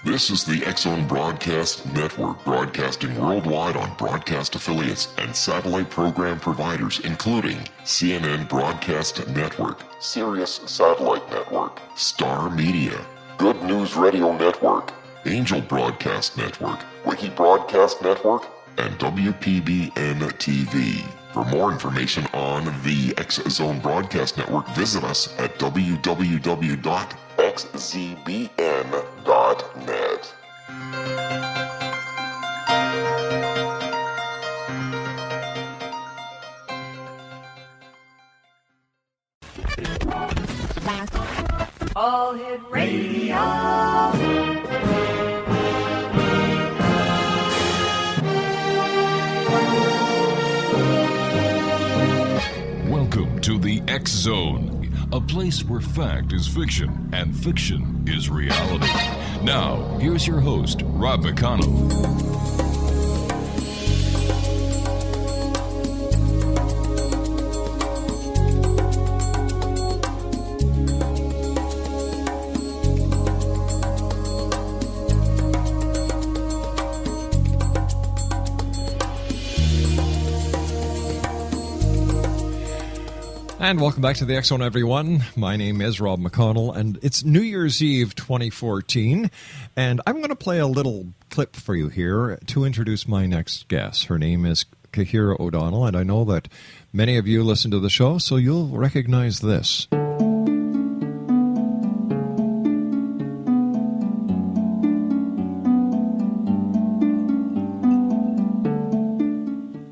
This is the X-Zone Broadcast Network, broadcasting worldwide on broadcast affiliates and satellite program providers, including CNN Broadcast Network, Sirius Satellite Network, Star Media, Good News Radio Network, Angel Broadcast Network, Wiki Broadcast Network, and WPBN TV. For more information on the X-Zone Broadcast Network, visit us at www.xzbn.net. All Hit Radio. Welcome to the X-Zone, a place where fact is fiction and fiction is reality. Now, here's your host, Rob McConnell. And welcome back to the X-Zone, everyone. My name is Rob McConnell, and it's New Year's Eve 2014, and I'm going to play a little clip for you here to introduce my next guest. Her name is Cahira O'Donnell, and I know that many of you listen to the show, so you'll recognize this.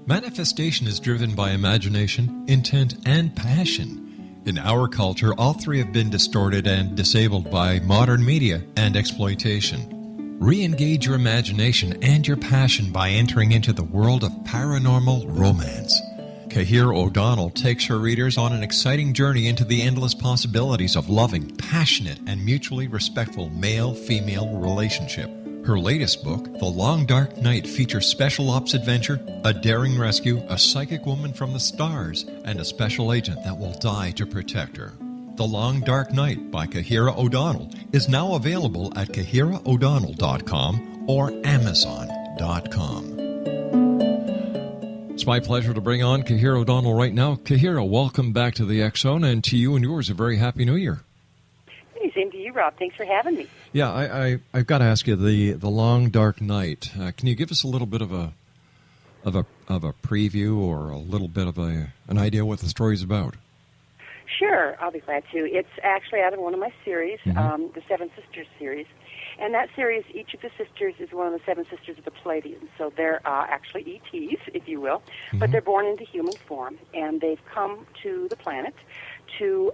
Manifestation is driven by imagination, intent, and passion. In our culture, all three have been distorted and disabled by modern media and exploitation. Re-engage your imagination and your passion by entering into the world of paranormal romance. Cahira O'Donnell takes her readers on an exciting journey into the endless possibilities of loving, passionate, and mutually respectful male-female relationship. Her latest book, The Long Dark Night, features special ops adventure, a daring rescue, a psychic woman from the stars, and a special agent that will die to protect her. The Long Dark Night by Cahira O'Donnell is now available at CahiraO'Donnell.com or Amazon.com. It's my pleasure to bring on Cahira O'Donnell right now. Cahira, welcome back to the X-Zone, and to you and yours a very happy New Year. Hey, same to you, Rob. Thanks for having me. Yeah, I've got to ask you, the Long Dark Night. Can you give us a little bit of a preview or a little bit of an idea what the story's about? Sure, I'll be glad to. It's actually out of one of my series, the Seven Sisters series. And that series, each of the sisters is one of the seven sisters of the Pleiadians. So they're actually ETs, if you will, but they're born into human form, and they've come to the planet to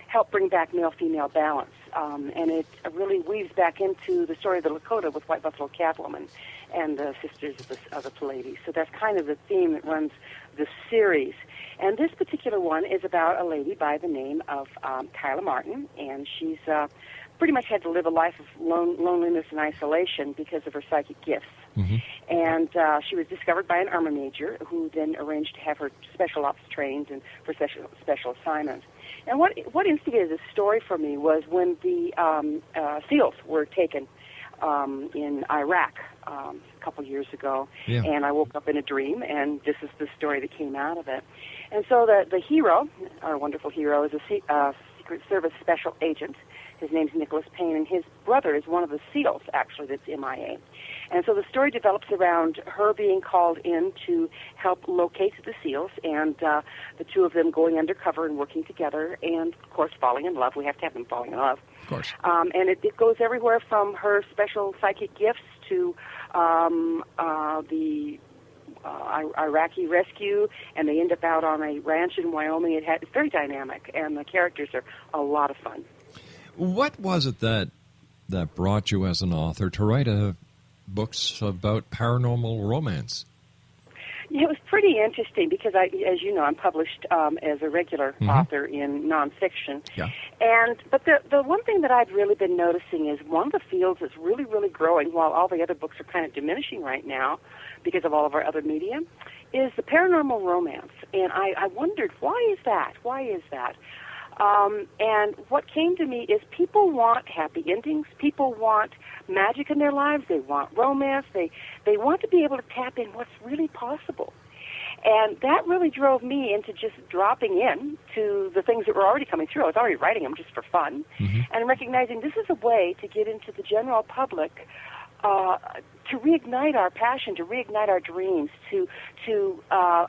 help bring back male-female balance. And it really weaves back into the story of the Lakota with White Buffalo Catwoman and the sisters of the Pleiades. So that's kind of the theme that runs the series. And this particular one is about a lady by the name of Kyla Martin, and she's pretty much had to live a life of loneliness and isolation because of her psychic gifts. And she was discovered by an Army major who then arranged to have her special ops trained and for special assignments. And what instigated this story for me was when the SEALs were taken in Iraq a couple years ago, and I woke up in a dream, and this is the story that came out of it. And so the hero, our wonderful hero, is a Secret Service special agent. His name's Nicholas Payne, and his brother is one of the SEALs, actually, that's MIA. And so the story develops around her being called in to help locate the SEALs, and the two of them going undercover and working together, and, of course, falling in love. We have to have them falling in love. Of course. And it goes everywhere from her special psychic gifts to the Iraqi rescue, and they end up out on a ranch in Wyoming. It's very dynamic, and the characters are a lot of fun. What was it that brought you as an author to write books about paranormal romance? It was pretty interesting because, as you know, I'm published as a regular author in nonfiction. Yeah. But the one thing that I've really been noticing is one of the fields that's really, really growing, while all the other books are kind of diminishing right now because of all of our other media, is the paranormal romance. And I wondered, why is that? Why is that? And what came to me is people want happy endings. People want magic in their lives. They want romance. They want to be able to tap in what's really possible. And that really drove me into just dropping in to the things that were already coming through. I was already writing them just for fun, and recognizing this is a way to get into the general public, to reignite our passion, to reignite our dreams, to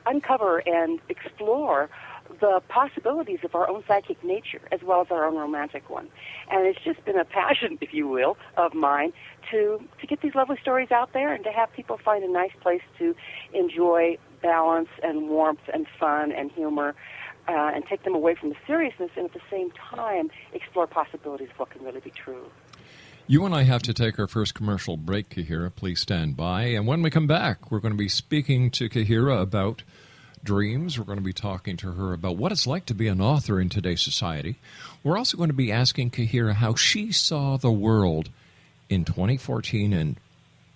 uncover and explore the possibilities of our own psychic nature as well as our own romantic one. And it's just been a passion, if you will, of mine to get these lovely stories out there and to have people find a nice place to enjoy balance and warmth and fun and humor, and take them away from the seriousness, and at the same time explore possibilities of what can really be true. You and I have to take our first commercial break, Cahira. Please stand by. And when we come back, we're going to be speaking to Cahira about dreams. We're going to be talking to her about what it's like to be an author in today's society. We're also going to be asking Cahira how she saw the world in 2014 and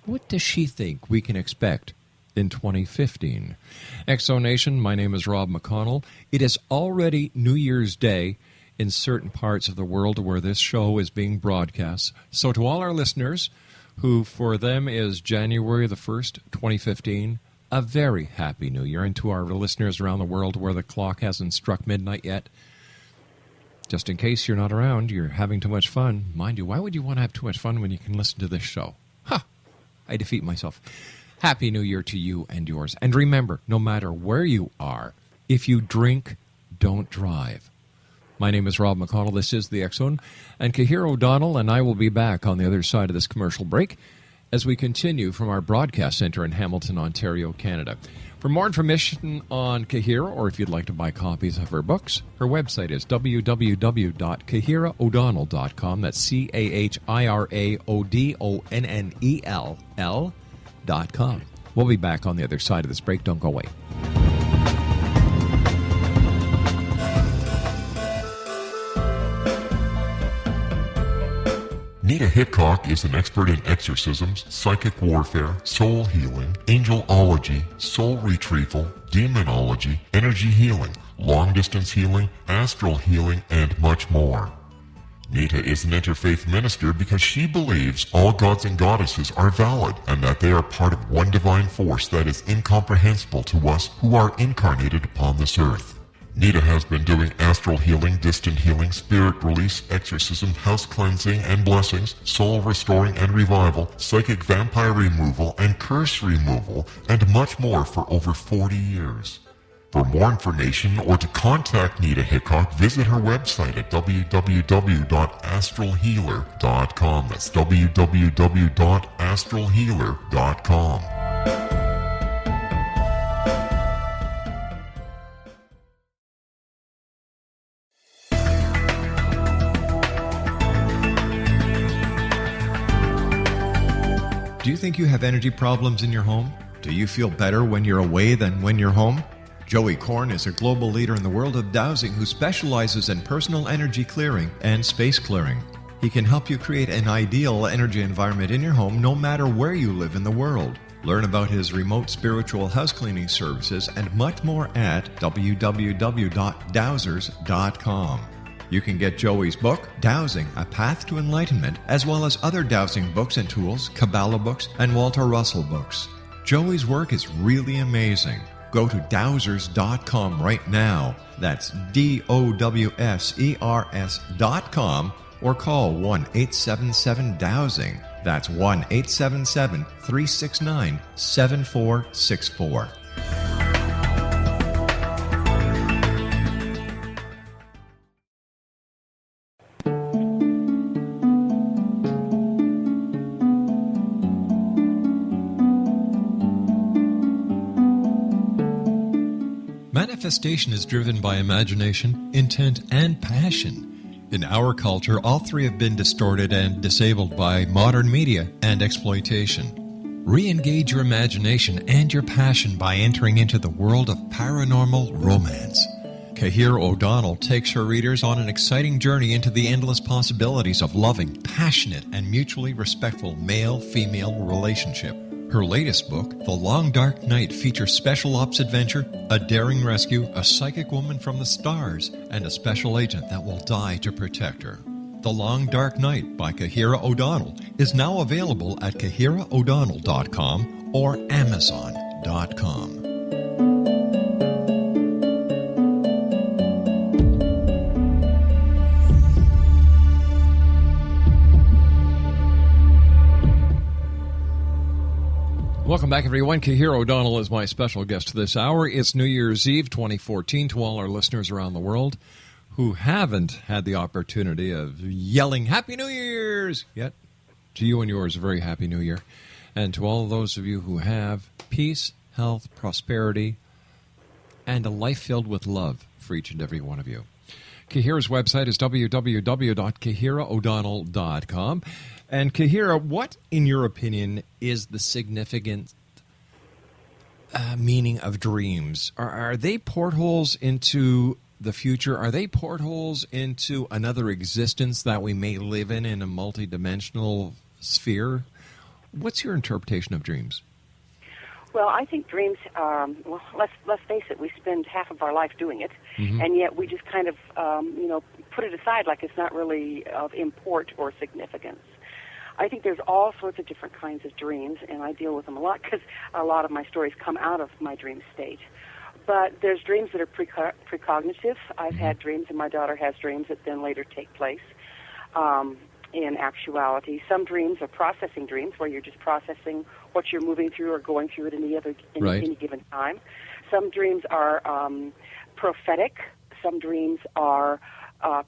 what does she think we can expect in 2015. Exonation, my name is Rob McConnell. It is already New Year's Day in certain parts of the world where this show is being broadcast. So to all our listeners, who for them is January the 1st, 2015, a very happy New Year. And to our listeners around the world where the clock hasn't struck midnight yet, just in case you're not around, you're having too much fun. Mind you, why would you want to have too much fun when you can listen to this show? I defeat myself. Happy New Year to you and yours. And remember, no matter where you are, if you drink, don't drive. My name is Rob McConnell. This is The X-Zone. And Cahira O'Donnell and I will be back on the other side of this commercial break as we continue from our broadcast center in Hamilton, Ontario, Canada. For more information on Cahira, or if you'd like to buy copies of her books, her website is www.cahiraodonnell.com. That's CahiraOdonnell.com. We'll be back on the other side of this break. Don't go away. Nita Hickok is an expert in exorcisms, psychic warfare, soul healing, angelology, soul retrieval, demonology, energy healing, long-distance healing, astral healing, and much more. Nita is an interfaith minister because she believes all gods and goddesses are valid and that they are part of one divine force that is incomprehensible to us who are incarnated upon this earth. Nita has been doing astral healing, distant healing, spirit release, exorcism, house cleansing and blessings, soul restoring and revival, psychic vampire removal and curse removal, and much more for over 40 years. For more information or to contact Nita Hickok, visit her website at www.astralhealer.com. That's www.astralhealer.com. Do you think you have energy problems in your home? Do you feel better when you're away than when you're home? Joey Korn is a global leader in the world of dowsing who specializes in personal energy clearing and space clearing. He can help you create an ideal energy environment in your home no matter where you live in the world. Learn about his remote spiritual house cleaning services and much more at www.dowsers.com. You can get Joey's book, Dowsing, A Path to Enlightenment, as well as other dowsing books and tools, Kabbalah books, and Walter Russell books. Joey's work is really amazing. Go to dowsers.com right now. That's DOWSERS.com or call 1-877-DOWSING. That's 1-877-369-7464. Manifestation is driven by imagination, intent, and passion. In our culture, all three have been distorted and disabled by modern media and exploitation. Re-engage your imagination and your passion by entering into the world of paranormal romance. Cahira O'Donnell takes her readers on an exciting journey into the endless possibilities of loving, passionate, and mutually respectful male-female relationship. Her latest book, The Long Dark Night, features special ops adventure, a daring rescue, a psychic woman from the stars, and a special agent that will die to protect her. The Long Dark Night by Cahira O'Donnell is now available at CahiraO'Donnell.com or Amazon.com. Welcome back, everyone. Cahira O'Donnell is my special guest this hour. It's New Year's Eve 2014 to all our listeners around the world who haven't had the opportunity of yelling Happy New Year's yet. To you and yours, a very Happy New Year. And to all of those of you who have peace, health, prosperity, and a life filled with love for each and every one of you. Cahira's website is www.CahiraO'Donnell.com. And Cahira, what, in your opinion, is the significant meaning of dreams? Are they portholes into the future? Are they portholes into another existence that we may live in a multidimensional sphere? What's your interpretation of dreams? Well, I think dreams, let's face it, we spend half of our life doing it, and yet we just kind of, put it aside like it's not really of import or significance. I think there's all sorts of different kinds of dreams, and I deal with them a lot because a lot of my stories come out of my dream state. But there's dreams that are precognitive. I've had dreams, and my daughter has dreams that then later take place in actuality. Some dreams are processing dreams, where you're just processing what you're moving through or going through at any given time. Some dreams are prophetic. Some dreams are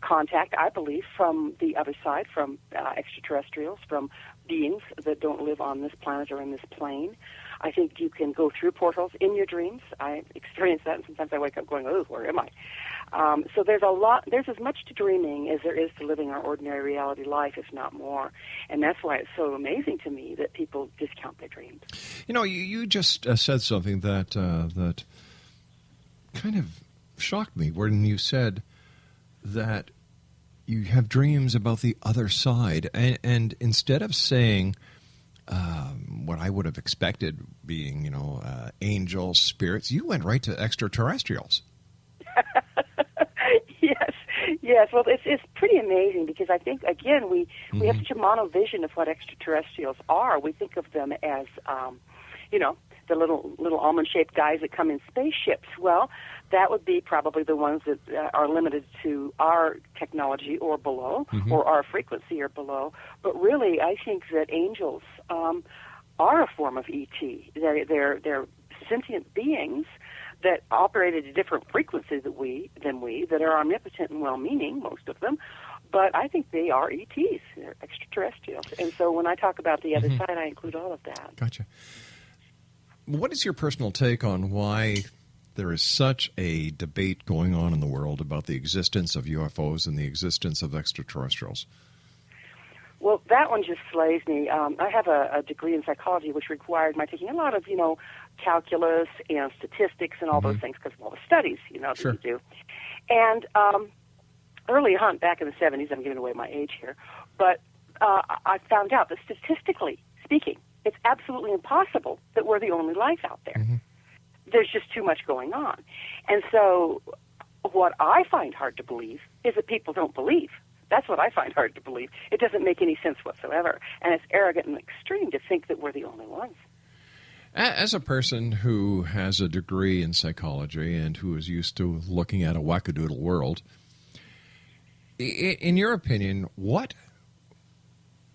contact, I believe, from the other side, from extraterrestrials, from beings that don't live on this planet or in this plane. I think you can go through portals in your dreams. I experience that, and sometimes I wake up going, oh, where am I? So there's as much to dreaming as there is to living our ordinary reality life, if not more. And that's why it's so amazing to me that people discount their dreams. You know, you just said something that kind of shocked me when you said that you have dreams about the other side. And instead of saying what I would have expected being, angels, spirits, you went right to extraterrestrials. Yes. Well, it's pretty amazing because I think, again, we have such a mono-vision of what extraterrestrials are. We think of them as, the little almond-shaped guys that come in spaceships. Well, that would be probably the ones that are limited to our technology or below, or our frequency or below. But really, I think that angels are a form of ET. They're sentient beings that operate at a different frequency than we, that are omnipotent and well-meaning, most of them. But I think they are ETs. They're extraterrestrials. And so when I talk about the other side, I include all of that. Gotcha. What is your personal take on why there is such a debate going on in the world about the existence of UFOs and the existence of extraterrestrials? Well, that one just slays me. I have a degree in psychology, which required my taking a lot of, calculus and statistics and all those things because of all the studies, that you do. And early on, back in the 70s, I'm giving away my age here, but I found out that statistically speaking, it's absolutely impossible that we're the only life out there. There's just too much going on. And so what I find hard to believe is that people don't believe. That's what I find hard to believe. It doesn't make any sense whatsoever. And it's arrogant and extreme to think that we're the only ones. As a person who has a degree in psychology and who is used to looking at a wackadoodle world, in your opinion,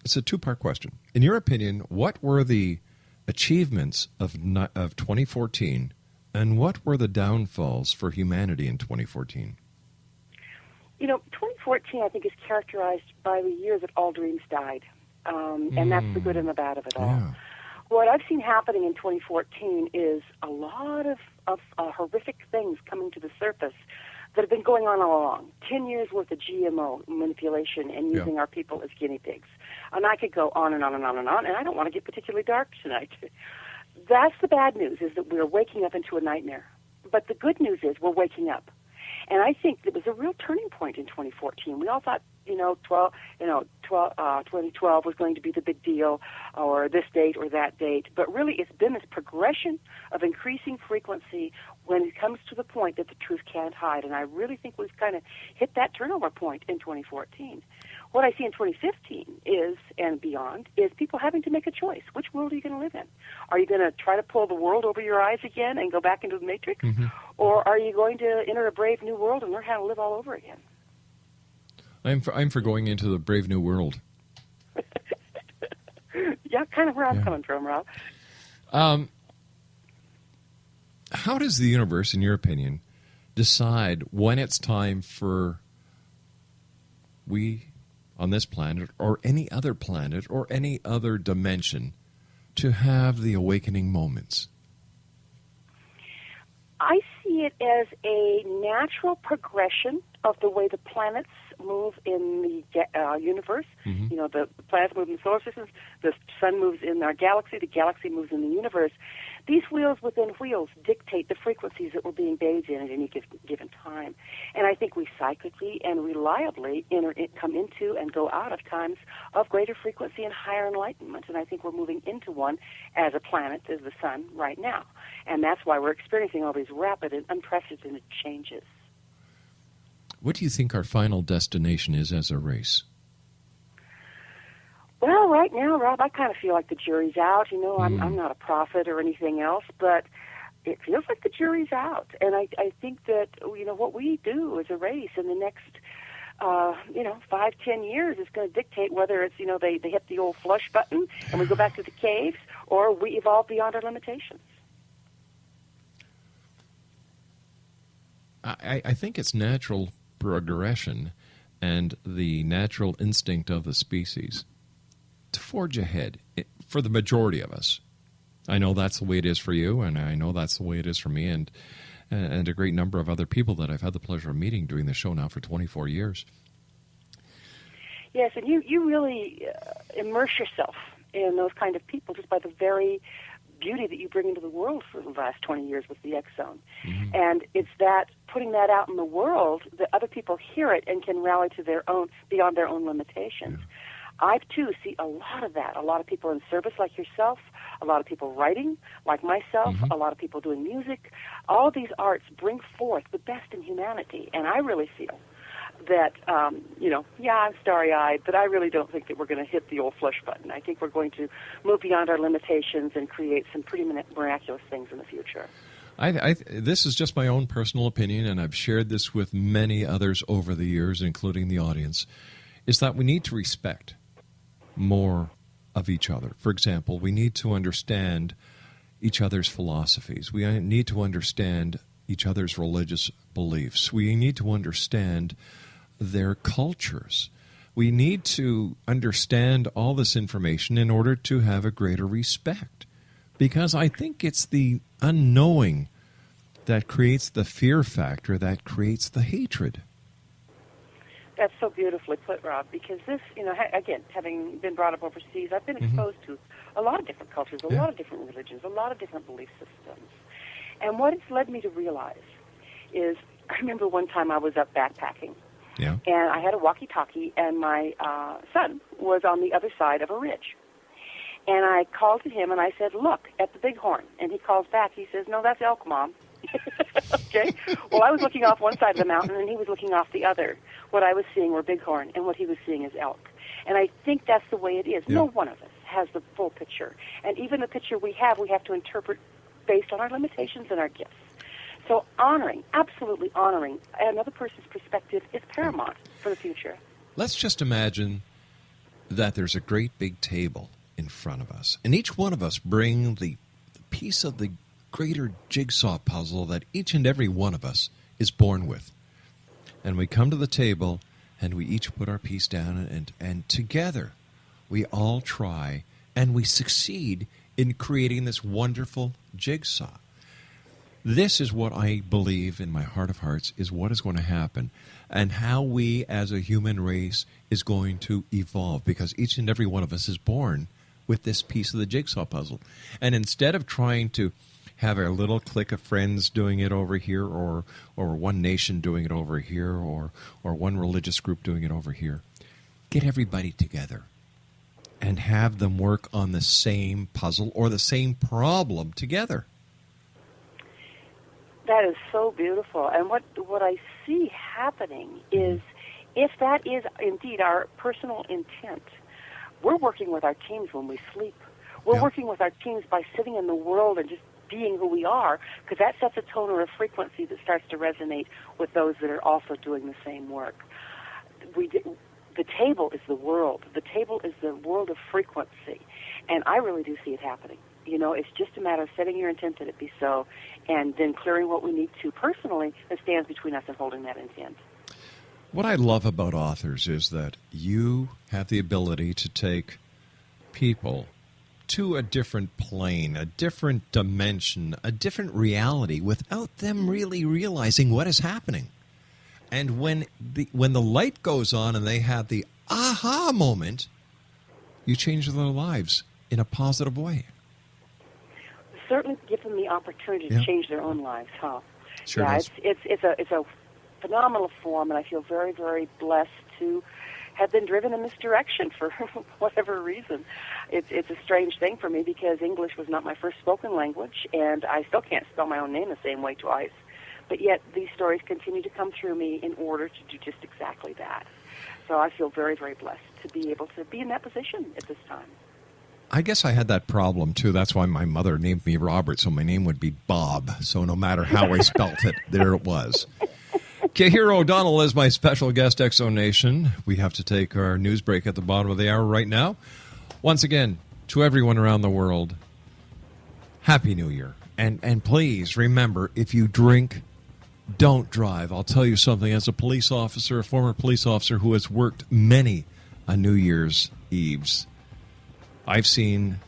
it's a two-part question. In your opinion, what were the achievements of 2014, and what were the downfalls for humanity in 2014? 2014, I think, is characterized by the year that all dreams died, and that's the good and the bad of it all. Yeah. What I've seen happening in 2014 is a lot of horrific things coming to the surface that have been going on all along. 10 years worth of GMO manipulation and using our people as guinea pigs. And I could go on and on and on and on, and I don't want to get particularly dark tonight. That's the bad news, is that we're waking up into a nightmare. But the good news is we're waking up. And I think it was a real turning point in 2014. We all thought 2012 was going to be the big deal, or this date or that date. But really, it's been this progression of increasing frequency when it comes to the point that the truth can't hide. And I really think we've kind of hit that turnover point in 2014. What I see in 2015 is, and beyond, is people having to make a choice. Which world are you going to live in? Are you going to try to pull the world over your eyes again and go back into the Matrix? Mm-hmm. Or are you going to enter a brave new world and learn how to live all over again? I'm for going into the brave new world. Yeah, kind of where I'm coming from, Rob. How does the universe, in your opinion, decide when it's time for we on this planet or any other planet or any other dimension to have the awakening moments? I see it as a natural progression of the way the planets move in the universe. Mm-hmm. You know, the planets move in the solar systems, the sun moves in our galaxy moves in the universe. These wheels within wheels dictate the frequencies that we're being bathed in at any given time. And I think we cyclically and reliably come into and go out of times of greater frequency and higher enlightenment. And I think we're moving into one as a planet, as the sun, right now. And that's why we're experiencing all these rapid and unprecedented changes. What do you think our final destination is as a race? Well, right now, Rob, I kind of feel like the jury's out. You know, I'm not a prophet or anything else, but it feels like the jury's out. And I think that, you know, what we do as a race in the next, 5-10 years is going to dictate whether it's, you know, they hit the old flush button and we go back to the caves, or we evolve beyond our limitations. I think it's natural progression and the natural instinct of the species to forge ahead for the majority of us. I know that's the way it is for you, and I know that's the way it is for me, and a great number of other people that I've had the pleasure of meeting doing the show now for 24 years. Yes, and you really immerse yourself in those kind of people just by the very beauty that you bring into the world for the last 20 years with the X Zone. Mm-hmm. And it's that putting that out in the world that other people hear it and can rally to their own, beyond their own limitations. Yeah. I, too, see a lot of that. A lot of people in service like yourself, a lot of people writing like myself, mm-hmm. a lot of people doing music. All of these arts bring forth the best in humanity. And I really feel that, I'm starry-eyed, but I really don't think that we're going to hit the old flush button. I think we're going to move beyond our limitations and create some pretty miraculous things in the future. This is just my own personal opinion, and I've shared this with many others over the years, including the audience, is that we need to respect more of each other. For example, we need to understand each other's philosophies. We need to understand each other's religious beliefs. We need to understand their cultures. We need to understand all this information in order to have a greater respect. Because I think it's the unknowing that creates the fear factor, that creates the hatred. That's so beautifully put, Rob, because this, again, having been brought up overseas, I've been exposed to a lot of different cultures, a lot of different religions, a lot of different belief systems. And what it's led me to realize is, I remember one time I was up backpacking, and I had a walkie-talkie, and my son was on the other side of a ridge. And I called to him, and I said, "Look at the bighorn." And he calls back. He says, "No, that's elk, Mom." Okay? Well, I was looking off one side of the mountain, and he was looking off the other. What I was seeing were bighorn, and what he was seeing is elk. And I think that's the way it is. Yeah. No one of us has the full picture. And even the picture we have to interpret based on our limitations and our gifts. So absolutely honoring another person's perspective is paramount for the future. Let's just imagine that there's a great big table in front of us, and each one of us bring the piece of the greater jigsaw puzzle that each and every one of us is born with. And we come to the table, and we each put our piece down, and together we all try, and we succeed in creating this wonderful jigsaw. This is what I believe in my heart of hearts is what is going to happen, and how we as a human race is going to evolve, because each and every one of us is born with this piece of the jigsaw puzzle. And instead of trying to have a little clique of friends doing it over here, or one nation doing it over here, or one religious group doing it over here, get everybody together and have them work on the same puzzle or the same problem together. That is so beautiful. And what I see happening is, if that is indeed our personal intent, we're working with our teams when we sleep. We're working with our teams by sitting in the world and just being who we are, because that sets a tone or a frequency that starts to resonate with those that are also doing the same work. The table is the world. The table is the world of frequency, and I really do see it happening. You know, it's just a matter of setting your intent that it be so, and then clearing what we need to personally that stands between us and holding that intent. What I love about authors is that you have the ability to take people to a different plane, a different dimension, a different reality without them really realizing what is happening. And when the light goes on and they have the aha moment, you change their lives in a positive way. Certainly give them the opportunity to change their own lives, huh? Sure yeah, does. it's a phenomenal form, and I feel very, very blessed to have been driven in this direction for whatever reason. It's a strange thing for me, because English was not my first spoken language, and I still can't spell my own name the same way twice. But yet these stories continue to come through me in order to do just exactly that. So I feel very, very blessed to be able to be in that position at this time. I guess I had that problem, too. That's why my mother named me Robert, so my name would be Bob. So no matter how I spelt it, there it was. Cahira O'Donnell is my special guest, Exo Nation. We have to take our news break at the bottom of the hour right now. Once again, to everyone around the world, Happy New Year. And please remember, if you drink, don't drive. I'll tell you something. As a police officer, a former police officer who has worked many New Year's Eves, I've seen,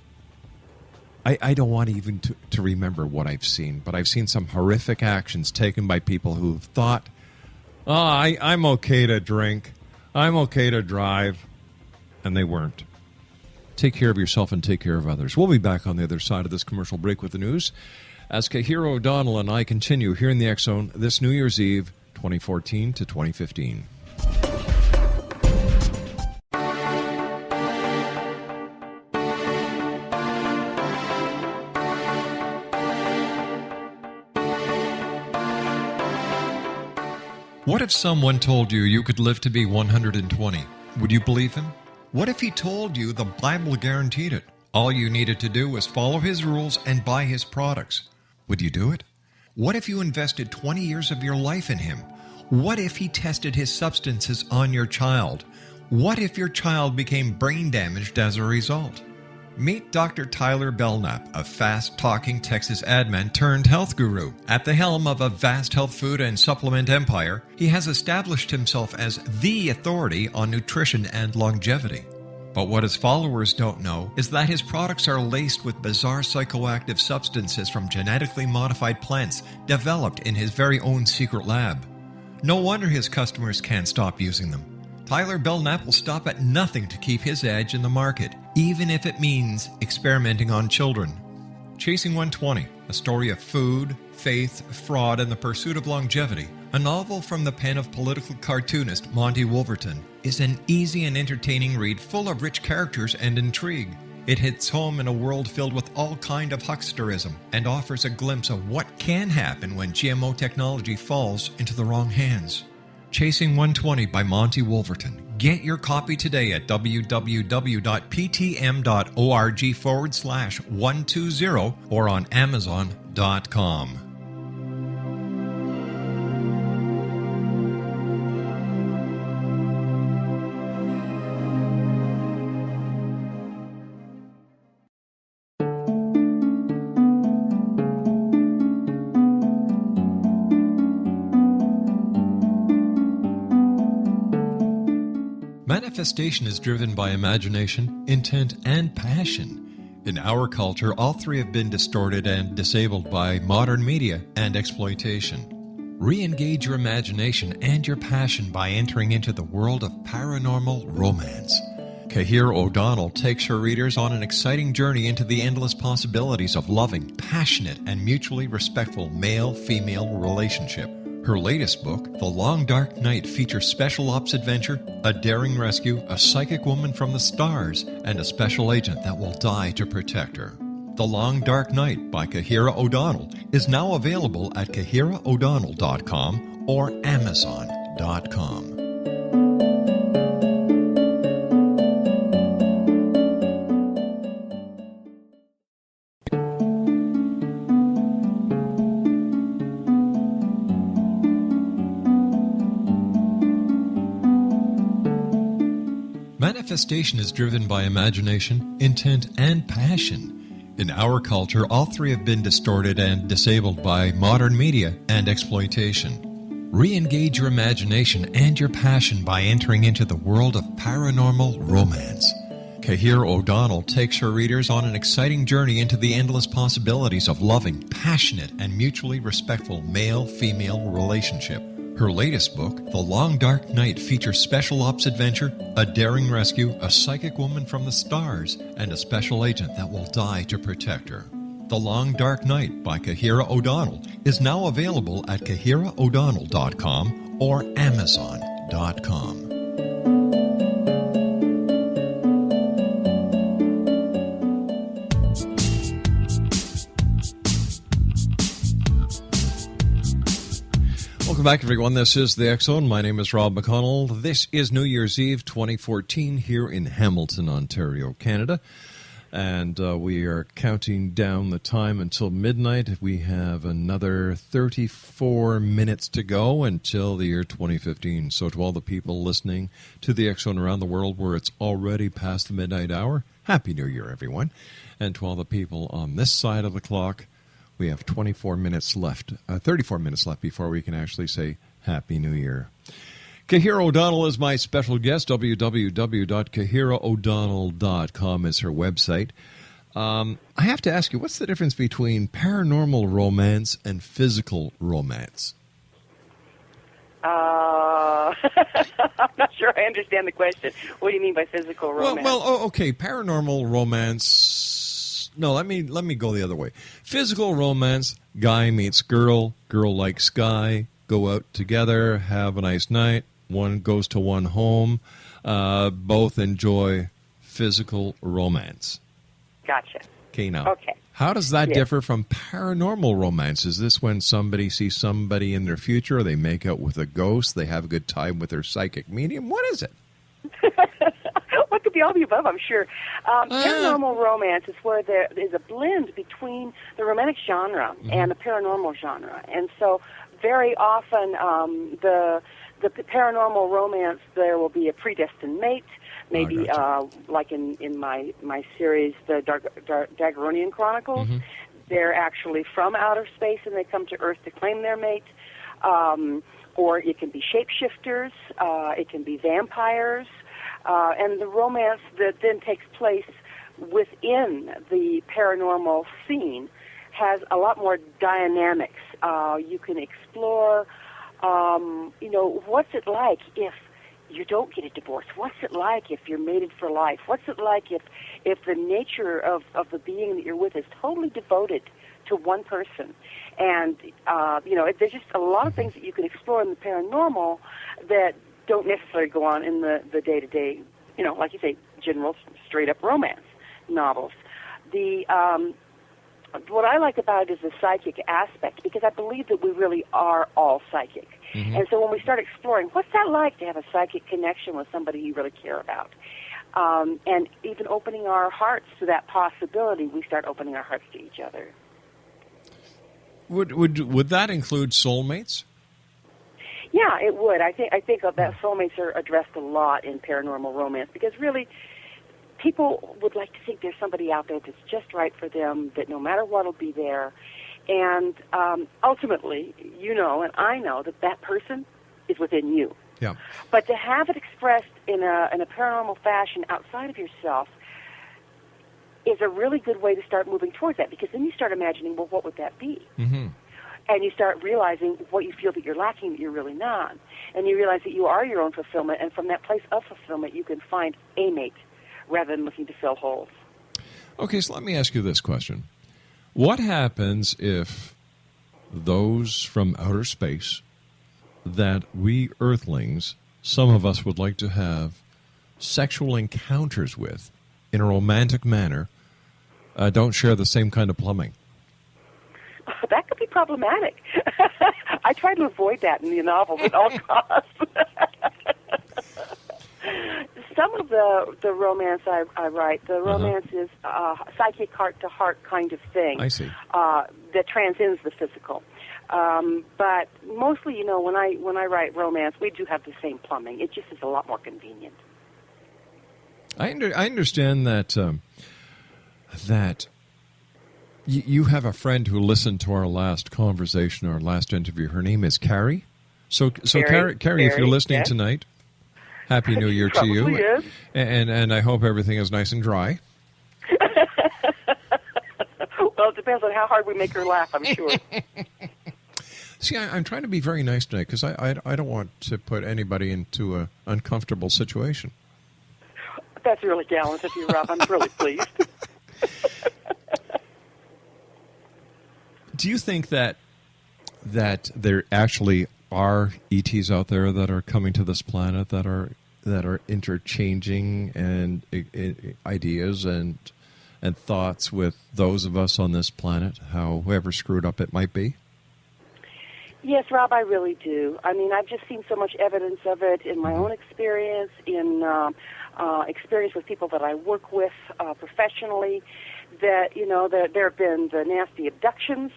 I don't want even to remember what I've seen, but I've seen some horrific actions taken by people who've thought, I'm okay to drink, I'm okay to drive, and they weren't. Take care of yourself and take care of others. We'll be back on the other side of this commercial break with the news as Cahira O'Donnell and I continue here in the X Zone this New Year's Eve, 2014 to 2015. What if someone told you you could live to be 120? Would you believe him? What if he told you the Bible guaranteed it? All you needed to do was follow his rules and buy his products. Would you do it? What if you invested 20 years of your life in him? What if he tested his substances on your child? What if your child became brain damaged as a result? Meet Dr. Tyler Belknap, a fast-talking Texas admin turned health guru. At the helm of a vast health food and supplement empire, he has established himself as the authority on nutrition and longevity. But what his followers don't know is that his products are laced with bizarre psychoactive substances from genetically modified plants developed in his very own secret lab. No wonder his customers can't stop using them. Tyler Belknap will stop at nothing to keep his edge in the market, even if it means experimenting on children. Chasing 120, a story of food, faith, fraud, and the pursuit of longevity, a novel from the pen of political cartoonist Monty Wolverton, is an easy and entertaining read full of rich characters and intrigue. It hits home in a world filled with all kind of hucksterism and offers a glimpse of what can happen when GMO technology falls into the wrong hands. Chasing 120 by Monty Wolverton. Get your copy today at www.ptm.org/120 or on Amazon.com. Manifestation is driven by imagination, intent, and passion. In our culture, all three have been distorted and disabled by modern media and exploitation. Re-engage your imagination and your passion by entering into the world of paranormal romance. Cahira O'Donnell takes her readers on an exciting journey into the endless possibilities of loving, passionate, and mutually respectful male-female relationship. Her latest book, The Long Dark Night, features special ops adventure, a daring rescue, a psychic woman from the stars, and a special agent that will die to protect her. The Long Dark Night by Cahira O'Donnell is now available at CahiraO'Donnell.com or Amazon.com. Manifestation is driven by imagination, intent, and passion. In our culture, all three have been distorted and disabled by modern media and exploitation. Re-engage your imagination and your passion by entering into the world of paranormal romance. Cahira O'Donnell takes her readers on an exciting journey into the endless possibilities of loving, passionate, and mutually respectful male-female relationship. Her latest book, The Long Dark Night, features special ops adventure, a daring rescue, a psychic woman from the stars, and a special agent that will die to protect her. The Long Dark Night by Cahira O'Donnell is now available at CahiraO'Donnell.com or Amazon.com. Welcome back, everyone. This is the X-Zone. My name is Rob McConnell. This is New Year's Eve 2014 here in Hamilton, Ontario, Canada. And we are counting down the time until midnight. We have another 34 minutes to go until the year 2015. So to all the people listening to the X-Zone around the world where it's already past the midnight hour, Happy New Year, everyone. And to all the people on this side of the clock, we have 34 minutes left before we can actually say Happy New Year. Cahira O'Donnell is my special guest. www.CahiraO'Donnell.com is her website. I have to ask you, what's the difference between paranormal romance and physical romance? I'm not sure I understand the question. What do you mean by physical romance? Okay, paranormal romance. No, let me go the other way. Physical romance, guy meets girl, girl likes guy, go out together, have a nice night, one goes to one home, both enjoy physical romance. Gotcha. Okay, now, okay. How does that differ from paranormal romance? Is this when somebody sees somebody in their future, or they make out with a ghost, they have a good time with their psychic medium? What is it? What could be all the above, I'm sure. Paranormal romance is where there is a blend between the romantic genre and the paranormal genre. And so very often the paranormal romance, there will be a predestined mate, maybe like in my series, the Daguerrean Chronicles. They're actually from outer space and they come to Earth to claim their mate. Or it can be shapeshifters, it can be vampires, and the romance that then takes place within the paranormal scene has a lot more dynamics. You can explore, what's it like if you don't get a divorce? What's it like if you're mated for life? What's it like if the nature of the being that you're with is totally devoted to one person? And, there's just a lot of things that you can explore in the paranormal that don't necessarily go on in the day-to-day, like you say, general straight-up romance novels. What I like about it is the psychic aspect, because I believe that we really are all psychic. And so when we start exploring, what's that like to have a psychic connection with somebody you really care about? And even opening our hearts to that possibility, we start opening our hearts to each other. Would that include soulmates? Yeah, it would. I think that soulmates are addressed a lot in paranormal romance, because really people would like to think there's somebody out there that's just right for them, that no matter what will be there. And ultimately, and I know that person is within you. Yeah. But to have it expressed in a paranormal fashion outside of yourself is a really good way to start moving towards that, because then you start imagining, well, what would that be? And you start realizing what you feel that you're lacking, that you're really not. And you realize that you are your own fulfillment, and from that place of fulfillment, you can find a mate rather than looking to fill holes. Okay, so let me ask you this question. What happens if those from outer space that we Earthlings, some of us would like to have sexual encounters with in a romantic manner, don't share the same kind of plumbing? That could be problematic. I try to avoid that in the novels at all costs. Some of the romance I write, the romance is psychic heart-to-heart kind of thing. I see. That transcends the physical. But mostly, when I write romance, we do have the same plumbing. It just is a lot more convenient. I understand that that you have a friend who listened to our last conversation, our last interview. Her name is Carrie. So Carrie, if you're listening tonight, Happy New Year to you. Is. And I hope everything is nice and dry. Well, it depends on how hard we make her laugh, I'm sure. See, I'm trying to be very nice tonight because I don't want to put anybody into an uncomfortable situation. That's really gallant of you, Rob. I'm really pleased. Do you think that there actually are ETs out there that are coming to this planet that are interchanging and ideas and thoughts with those of us on this planet, however screwed up it might be? Yes, Rob, I really do. I mean, I've just seen so much evidence of it in my own experience, in experience with people that I work with professionally, that, there have been the nasty abductions.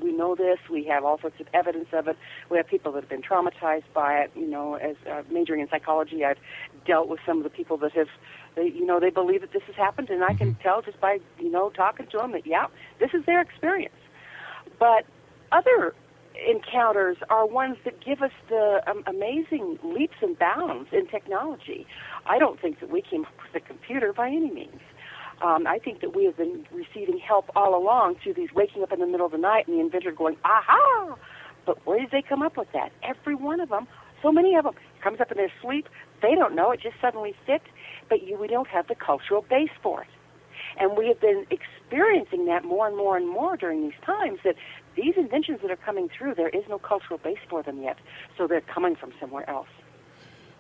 We know this. We have all sorts of evidence of it. We have people that have been traumatized by it. As majoring in psychology, I've dealt with some of the people that have, they believe that this has happened, and I can tell just by, talking to them that, yeah, this is their experience. But other encounters are ones that give us the amazing leaps and bounds in technology. I don't think that we came up with a computer by any means. I think that we have been receiving help all along through these waking up in the middle of the night and the inventor going, aha! But where did they come up with that? Every one of them, so many of them, comes up in their sleep. They don't know. It just suddenly fit. But we don't have the cultural base for it. And we have been experiencing that more and more and more during these times, that these inventions that are coming through, there is no cultural base for them yet. So they're coming from somewhere else.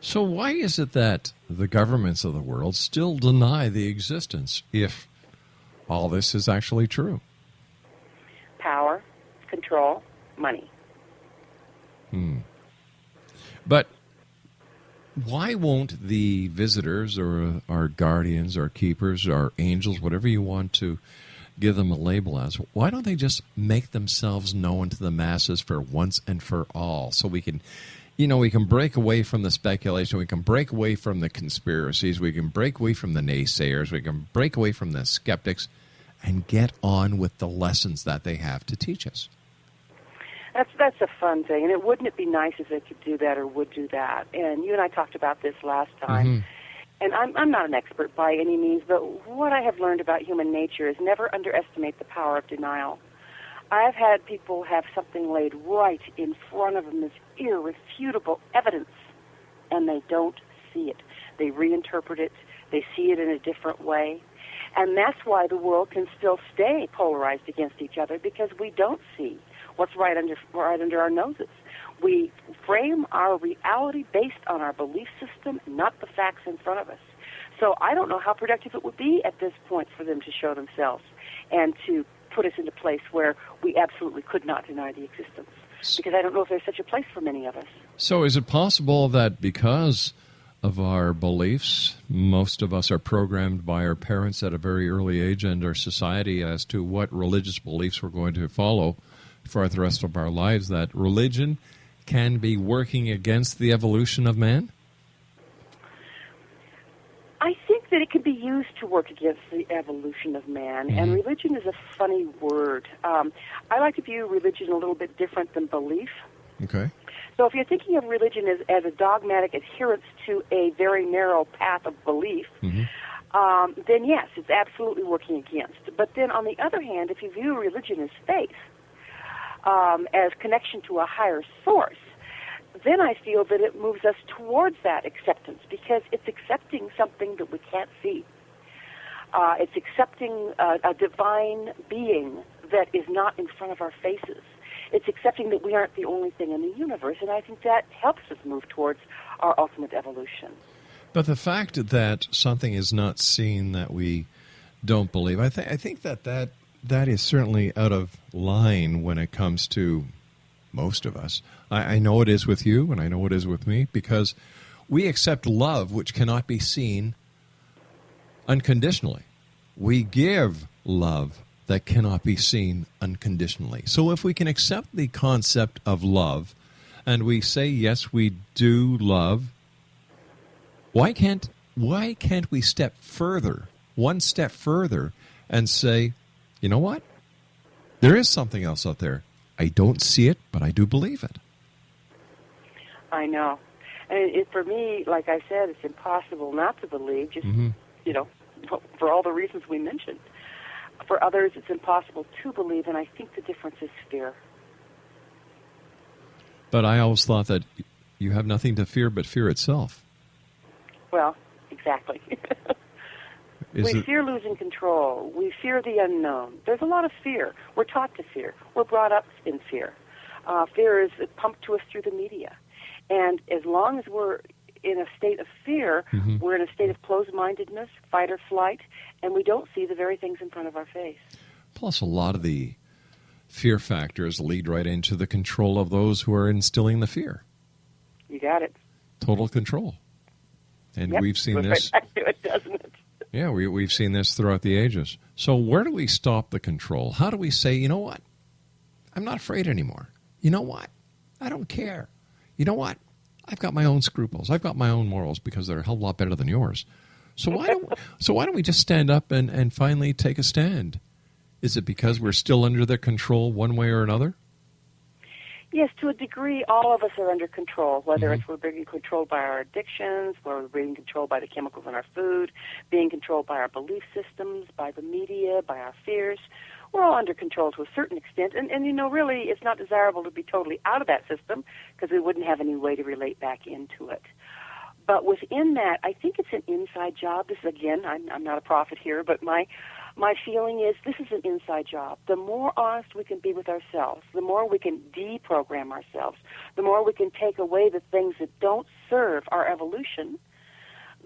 So why is it that the governments of the world still deny the existence if all this is actually true? Power, control, money. But why won't the visitors or our guardians, our keepers, our angels, whatever you want to give them a label as, why don't they just make themselves known to the masses for once and for all so we can... we can break away from the speculation, we can break away from the conspiracies, we can break away from the naysayers, we can break away from the skeptics, and get on with the lessons that they have to teach us. That's a fun thing, and wouldn't it be nice if they could do that or would do that? And you and I talked about this last time, and I'm not an expert by any means, but what I have learned about human nature is never underestimate the power of denial. I've had people have something laid right in front of them as irrefutable evidence, and they don't see it. They reinterpret it. They see it in a different way. And that's why the world can still stay polarized against each other, because we don't see what's right under our noses. We frame our reality based on our belief system, not the facts in front of us. So I don't know how productive it would be at this point for them to show themselves and to put us into a place where we absolutely could not deny the existence, because I don't know if there's such a place for many of us. So is it possible that because of our beliefs, most of us are programmed by our parents at a very early age and our society as to what religious beliefs we're going to follow for the rest of our lives, that religion can be working against the evolution of man? I think that it can be used to work against the evolution of man, and religion is a funny word. I like to view religion a little bit different than belief. Okay. So if you're thinking of religion as a dogmatic adherence to a very narrow path of belief, then yes, it's absolutely working against. But then on the other hand, if you view religion as faith, as connection to a higher source, then I feel that it moves us towards that acceptance, because it's accepting something that we can't see. It's accepting a divine being that is not in front of our faces. It's accepting that we aren't the only thing in the universe, and I think that helps us move towards our ultimate evolution. But the fact that something is not seen that we don't believe, I think that is certainly out of line when it comes to most of us. I know it is with you, and I know it is with me, because we accept love which cannot be seen unconditionally. We give love that cannot be seen unconditionally. So if we can accept the concept of love, and we say, yes, we do love, why can't we step further, one step further, and say, you know what? There is something else out there. I don't see it, but I do believe it. I know. And for me, like I said, it's impossible not to believe, just, for all the reasons we mentioned. For others, it's impossible to believe, and I think the difference is fear. But I always thought that you have nothing to fear but fear itself. Well, exactly. We fear losing control. We fear the unknown. There's a lot of fear. We're taught to fear. We're brought up in fear. Fear is pumped to us through the media. And as long as we're in a state of fear, we're in a state of closed-mindedness, fight or flight, and we don't see the very things in front of our face. Plus, a lot of the fear factors lead right into the control of those who are instilling the fear. You got it. Total control. And yep. We've seen this. Right back to it, doesn't it? Yeah, we've seen this throughout the ages. So where do we stop the control? How do we say, you know what? I'm not afraid anymore. You know what? I don't care. You know what? I've got my own scruples. I've got my own morals because they're a hell of a lot better than yours. So why don't we just stand up and finally take a stand? Is it because we're still under their control one way or another? Yes, to a degree, all of us are under control, whether it's we're being controlled by our addictions, where we're being controlled by the chemicals in our food, being controlled by our belief systems, by the media, by our fears. We're all under control to a certain extent, and really, it's not desirable to be totally out of that system because we wouldn't have any way to relate back into it. But within that, I think it's an inside job. This, again, I'm not a prophet here, but my feeling is this is an inside job. The more honest we can be with ourselves, the more we can deprogram ourselves, the more we can take away the things that don't serve our evolution,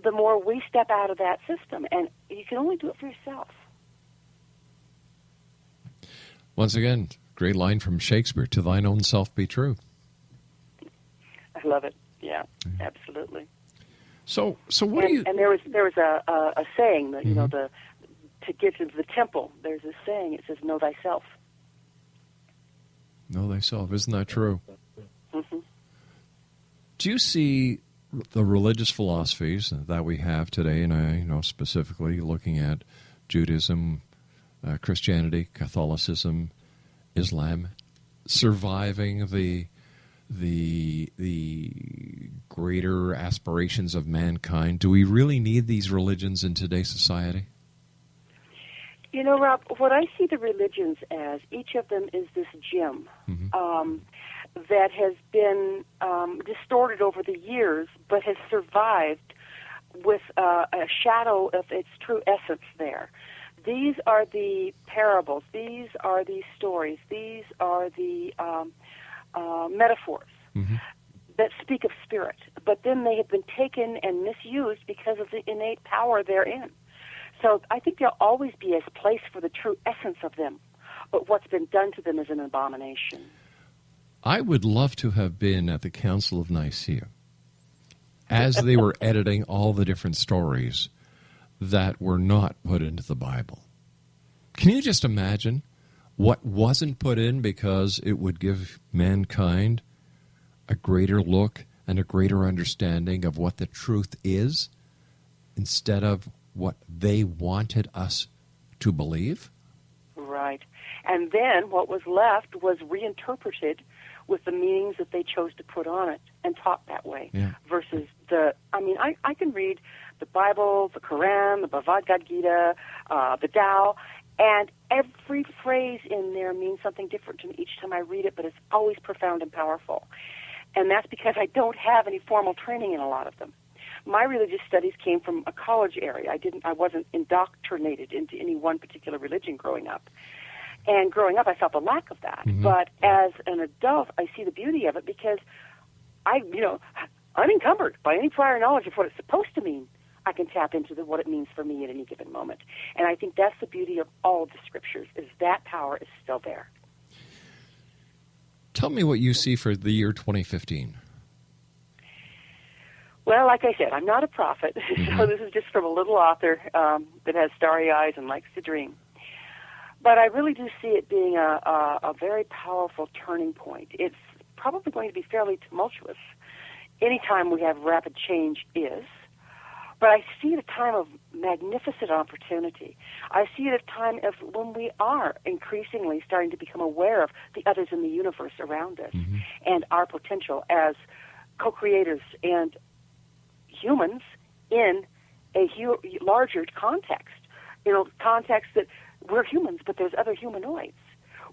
the more we step out of that system. And you can only do it for yourself. Once again, great line from Shakespeare, to thine own self be true. I love it. Yeah, absolutely. So what do you... And there was a saying that, to get into the temple, there's a saying, it says, know thyself. Know thyself. Isn't that true? Mm-hmm. Do you see the religious philosophies that we have today, and I specifically looking at Judaism, Christianity, Catholicism, Islam, surviving the greater aspirations of mankind? Do we really need these religions in today's society? Rob, what I see the religions as, each of them is this gem that has been distorted over the years, but has survived with a shadow of its true essence there. These are the parables. These are the stories. These are the metaphors that speak of spirit. But then they have been taken and misused because of the innate power therein. So I think there'll always be a place for the true essence of them, but what's been done to them is an abomination. I would love to have been at the Council of Nicaea as they were editing all the different stories that were not put into the Bible. Can you just imagine what wasn't put in because it would give mankind a greater look and a greater understanding of what the truth is instead of what they wanted us to believe? Right. And then what was left was reinterpreted with the meanings that they chose to put on it and taught that way. Yeah. Versus I can read the Bible, the Quran, the Bhagavad Gita, the Tao, and every phrase in there means something different to me each time I read it, but it's always profound and powerful. And that's because I don't have any formal training in a lot of them. My religious studies came from a college area. I wasn't indoctrinated into any one particular religion growing up. And growing up, I felt the lack of that. Mm-hmm. But as an adult, I see the beauty of it because I'm encumbered by any prior knowledge of what it's supposed to mean. I can tap into what it means for me at any given moment. And I think that's the beauty of all of the scriptures, is that power is still there. Tell me what you see for the year 2015. Well, like I said, I'm not a prophet, so this is just from a little author that has starry eyes and likes to dream. But I really do see it being a very powerful turning point. It's probably going to be fairly tumultuous. Anytime we have rapid change is. But I see it a time of magnificent opportunity. I see it a time of when we are increasingly starting to become aware of the others in the universe around us and our potential as co-creators and humans in a larger context. Context that we're humans, but there's other humanoids.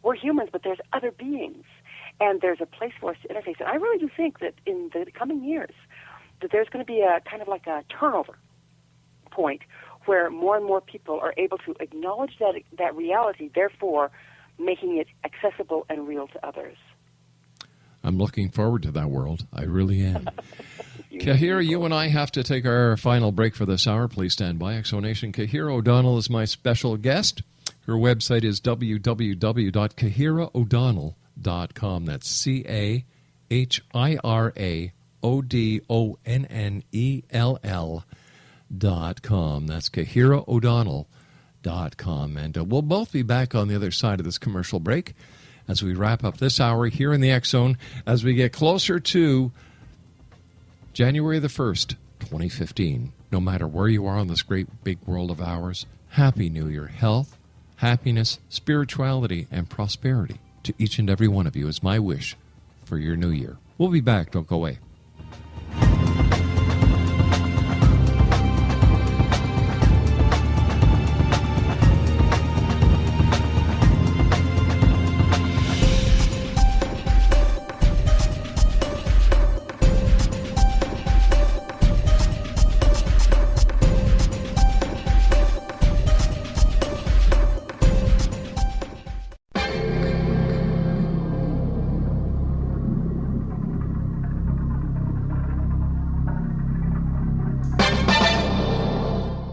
We're humans, but there's other beings. And there's a place for us to interface. And I really do think that in the coming years, that there's going to be a kind of like a turnover point where more and more people are able to acknowledge that reality, therefore making it accessible and real to others. I'm looking forward to that world. I really am. Cahira, you and I have to take our final break for this hour. Please stand by. Exonation. Cahira O'Donnell is my special guest. Her website is www.cahiraodonnell.com. That's CahiraOdonnell.com. That's CahiraOdonnell.com. And we'll both be back on the other side of this commercial break as we wrap up this hour here in the X Zone as we get closer to January the 1st, 2015. No matter where you are on this great big world of ours, Happy New Year. Health, happiness, spirituality, and prosperity to each and every one of you is my wish for your new year. We'll be back. Don't go away.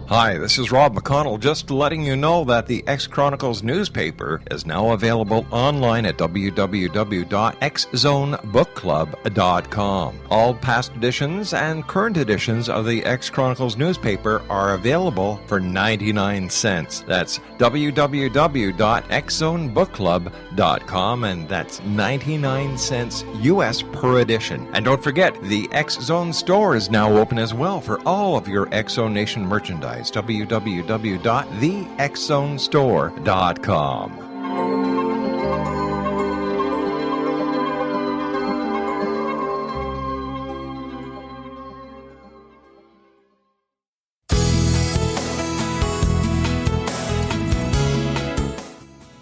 Hi, this is Rob McConnell, just letting you know that the X Chronicles newspaper is now available online at www.xzonebookclub.com. All past editions and current editions of the X Chronicles newspaper are available for 99 cents. That's www.xzonebookclub.com, and that's 99 cents U.S. per edition. And don't forget, the X Zone store is now open as well for all of your X Zone Nation merchandise. www.thexzonestore.com.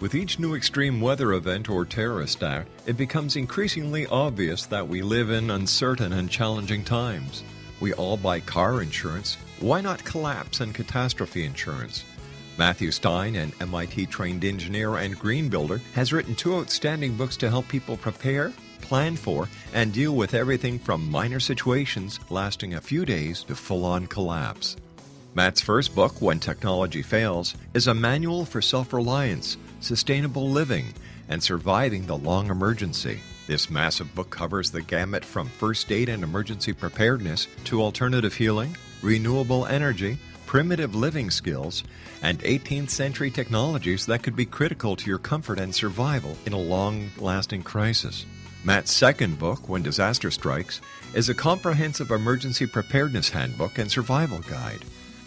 With each new extreme weather event or terrorist act, it becomes increasingly obvious that we live in uncertain and challenging times. We all buy car insurance. Why not collapse and catastrophe insurance? Matthew Stein, an MIT-trained engineer and green builder, has written 2 outstanding books to help people prepare, plan for, and deal with everything from minor situations lasting a few days to full-on collapse. Matt's first book, When Technology Fails, is a manual for self-reliance, sustainable living, and surviving the long emergency. This massive book covers the gamut from first aid and emergency preparedness to alternative healing, renewable energy, primitive living skills, and 18th century technologies that could be critical to your comfort and survival in a long-lasting crisis. Matt's second book, When Disaster Strikes, is a comprehensive emergency preparedness handbook and survival guide.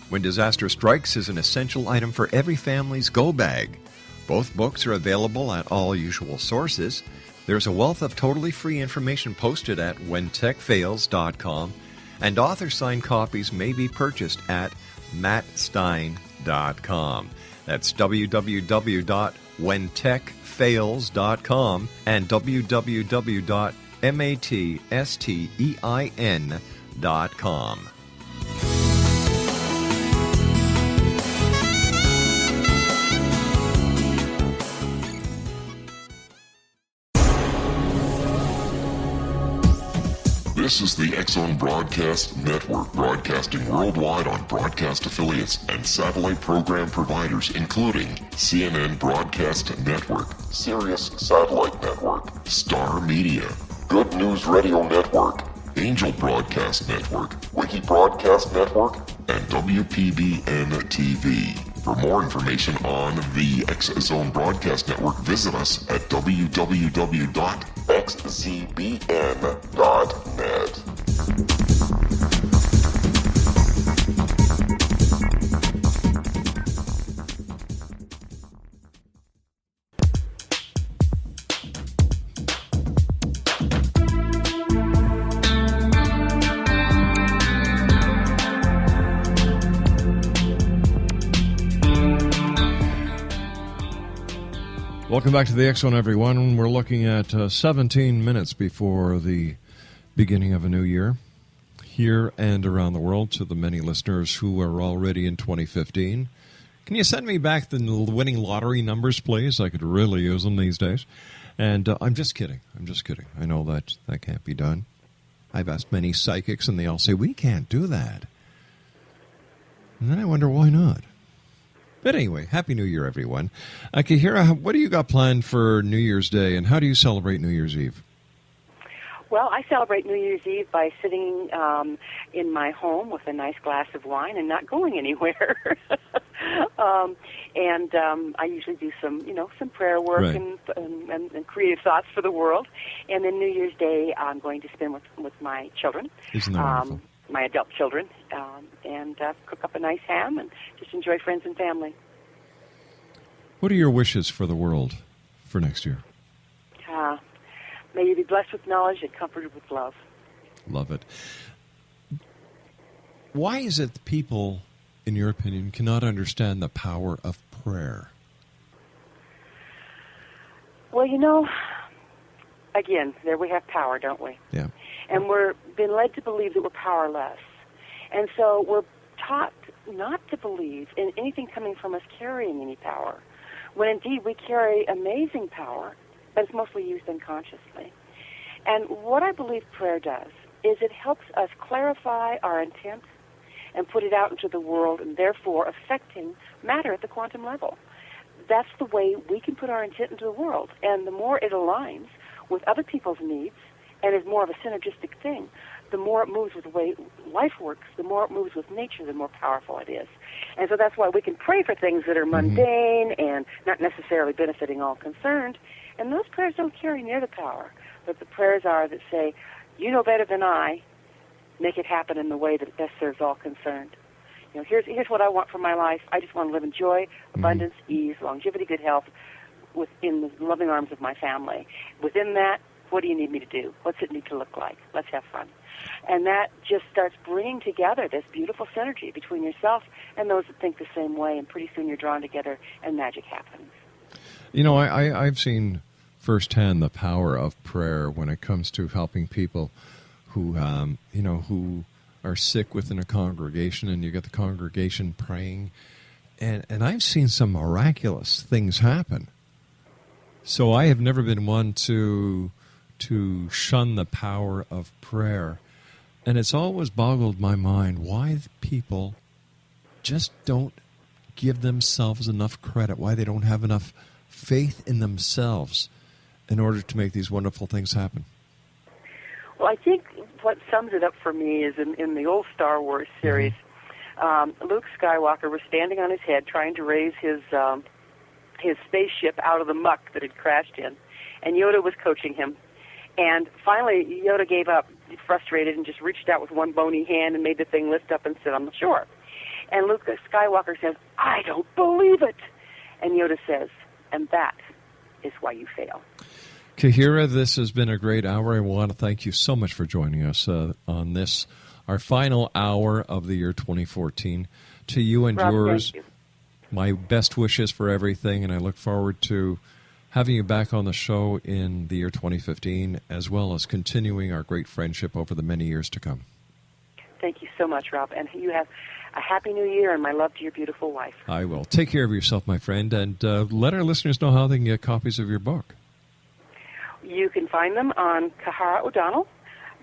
When Disaster Strikes is an essential item for every family's go bag. Both books are available at all usual sources. There's a wealth of totally free information posted at whentechfails.com, and author-signed copies may be purchased at mattstein.com. That's www.whentechfails.com and www.mattstein.com. This is the X-Zone Broadcast Network, broadcasting worldwide on broadcast affiliates and satellite program providers, including CNN Broadcast Network, Sirius Satellite Network, Star Media, Good News Radio Network, Angel Broadcast Network, Wiki Broadcast Network, and WPBN TV. For more information on the X-Zone Broadcast Network, visit us at www.xzbn.net. Welcome back to the X-Zone, everyone. We're looking at 17 minutes before the beginning of a new year, here and around the world, to the many listeners who are already in 2015. Can you send me back the winning lottery numbers, please? I could really use them these days. And I'm just kidding. I know that can't be done. I've asked many psychics, and they all say, we can't do that. And then I wonder why not. But anyway, Happy New Year, everyone. Cahira, what do you got planned for New Year's Day, and how do you celebrate New Year's Eve? Well, I celebrate New Year's Eve by sitting in my home with a nice glass of wine and not going anywhere. I usually do some prayer work, right, and creative thoughts for the world. And then New Year's Day, I'm going to spend with my children. Isn't that wonderful? My adult children, and cook up a nice ham and just enjoy friends and family. What are your wishes for the world for next year? May you be blessed with knowledge and comforted with love. Love it. Why is it that people, in your opinion, cannot understand the power of prayer? Well, again, there we have power, don't we? Yeah. And we're been led to believe that we're powerless. And so we're taught not to believe in anything coming from us carrying any power, when indeed we carry amazing power, but it's mostly used unconsciously. And what I believe prayer does is it helps us clarify our intent and put it out into the world, and therefore affecting matter at the quantum level. That's the way we can put our intent into the world. And the more it aligns with other people's needs, and is more of a synergistic thing, the more it moves with the way life works, the more it moves with nature, the more powerful it is. And so that's why we can pray for things that are mundane and not necessarily benefiting all concerned. And those prayers don't carry near the power. But the prayers are that say, you know better than I, make it happen in the way that best serves all concerned. Here's what I want for my life. I just want to live in joy, abundance, ease, longevity, good health, within the loving arms of my family. Within that, what do you need me to do? What's it need to look like? Let's have fun. And that just starts bringing together this beautiful synergy between yourself and those that think the same way, and pretty soon you're drawn together and magic happens. I've seen firsthand the power of prayer when it comes to helping people who are sick within a congregation, and you get the congregation praying. And I've seen some miraculous things happen. So I have never been one to shun the power of prayer. And it's always boggled my mind why people just don't give themselves enough credit, why they don't have enough faith in themselves in order to make these wonderful things happen. Well, I think what sums it up for me is in the old Star Wars series, Luke Skywalker was standing on his head trying to raise his spaceship out of the muck that had crashed in, and Yoda was coaching him. And finally, Yoda gave up, frustrated, and just reached out with one bony hand and made the thing lift up and sit on the shore. And Luke Skywalker says, I don't believe it. And Yoda says, and that is why you fail. Cahira, this has been a great hour. I want to thank you so much for joining us on this, our final hour of the year 2014. To you and Rob, yours, thank you. My best wishes for everything, and I look forward to having you back on the show in the year 2015, as well as continuing our great friendship over the many years to come. Thank you so much, Rob. And you have a happy new year, and my love to your beautiful wife. I will. Take care of yourself, my friend, and let our listeners know how they can get copies of your book. You can find them on Cahira O'Donnell.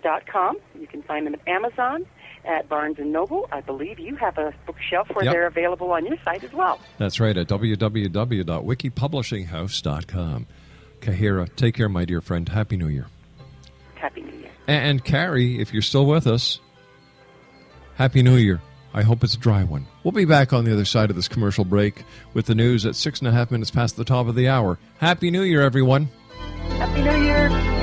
wikipubblishinghouse.com. You can find them at Amazon, at Barnes & Noble. I believe you have a bookshelf where they're available on your site as well. That's right, at www.wikipublishinghouse.com. Cahira, take care, my dear friend. Happy New Year. Happy New Year. And Carrie, if you're still with us, Happy New Year. I hope it's a dry one. We'll be back on the other side of this commercial break with the news at 6.5 minutes past the top of the hour. Happy New Year, everyone. Happy New Year.